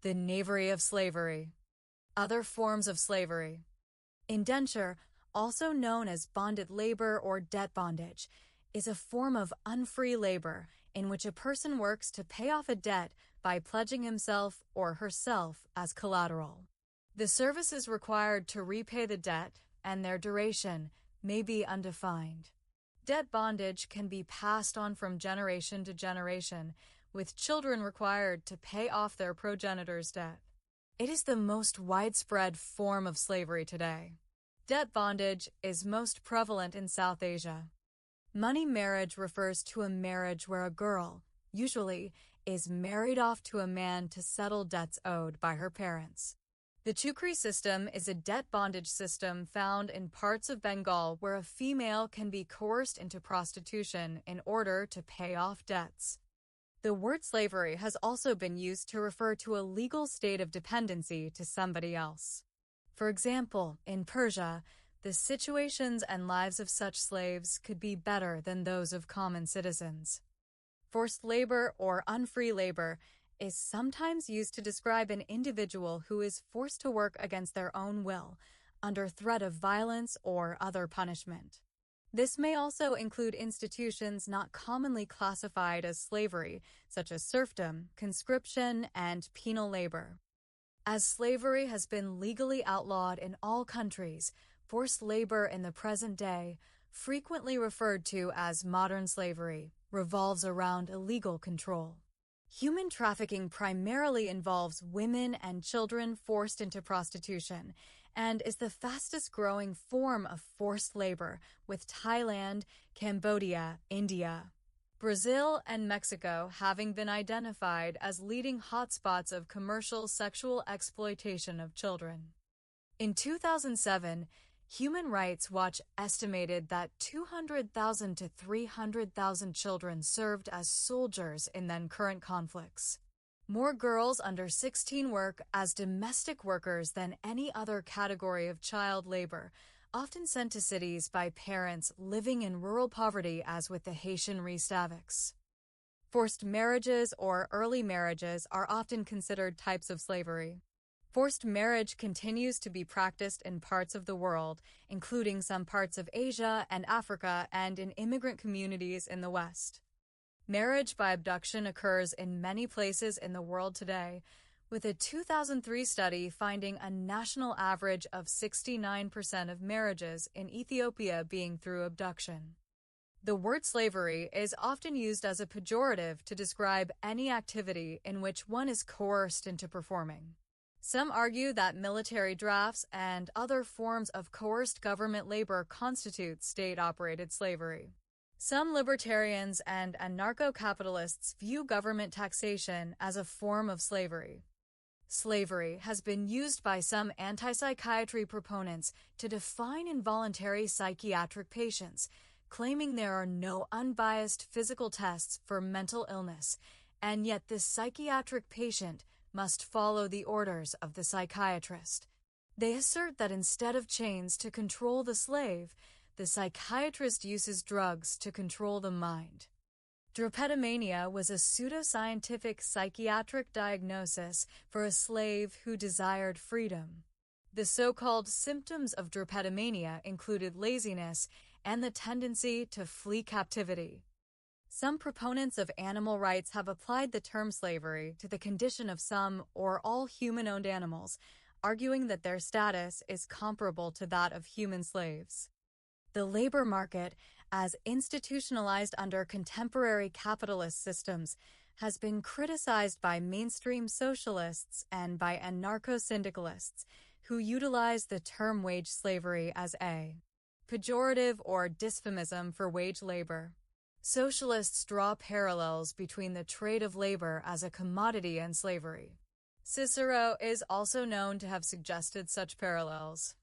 The knavery of slavery. Other forms of slavery. Indenture, also known as bonded labor or debt bondage, is a form of unfree labor in which a person works to pay off a debt by pledging himself or herself as collateral. The services required to repay the debt and their duration may be undefined. Debt bondage can be passed on from generation to generation, with children required to pay off their progenitor's debt. It is the most widespread form of slavery today. Debt bondage is most prevalent in South Asia. Money marriage refers to a marriage where a girl, usually, is married off to a man to settle debts owed by her parents. The chukri system is a debt bondage system found in parts of Bengal where a female can be coerced into prostitution in order to pay off debts. The word slavery has also been used to refer to a legal state of dependency to somebody else. For example, in Persia, the situations and lives of such slaves could be better than those of common citizens. Forced labor or unfree labor is sometimes used to describe an individual who is forced to work against their own will, under threat of violence or other punishment. This may also include institutions not commonly classified as slavery, such as serfdom, conscription, and penal labor. As slavery has been legally outlawed in all countries, forced labor in the present day, frequently referred to as modern slavery, revolves around illegal control. Human trafficking primarily involves women and children forced into prostitution and is the fastest-growing form of forced labor, with Thailand, Cambodia, India, Brazil, and Mexico having been identified as leading hotspots of commercial sexual exploitation of children. In 2007, Human Rights Watch estimated that 200,000 to 300,000 children served as soldiers in then current conflicts. More girls under 16 work as domestic workers than any other category of child labor, often sent to cities by parents living in rural poverty, as with the Haitian Restaveks. Forced marriages or early marriages are often considered types of slavery. Forced marriage continues to be practiced in parts of the world, including some parts of Asia and Africa and in immigrant communities in the West. Marriage by abduction occurs in many places in the world today, with a 2003 study finding a national average of 69% of marriages in Ethiopia being through abduction. The word slavery is often used as a pejorative to describe any activity in which one is coerced into performing. Some argue that military drafts and other forms of coerced government labor constitute state-operated slavery. Some libertarians and anarcho-capitalists view government taxation as a form of slavery. Slavery has been used by some anti-psychiatry proponents to define involuntary psychiatric patients, claiming there are no unbiased physical tests for mental illness, and yet the psychiatric patient must follow the orders of the psychiatrist. They assert that instead of chains to control the slave, the psychiatrist uses drugs to control the mind. Drapetomania was a pseudoscientific psychiatric diagnosis for a slave who desired freedom. The so-called symptoms of drapetomania included laziness and the tendency to flee captivity. Some proponents of animal rights have applied the term slavery to the condition of some or all human-owned animals, arguing that their status is comparable to that of human slaves. The labor market, as institutionalized under contemporary capitalist systems, has been criticized by mainstream socialists and by anarcho-syndicalists, who utilize the term wage slavery as a pejorative or dysphemism for wage labor. Socialists draw parallels between the trade of labor as a commodity and slavery. Cicero is also known to have suggested such parallels.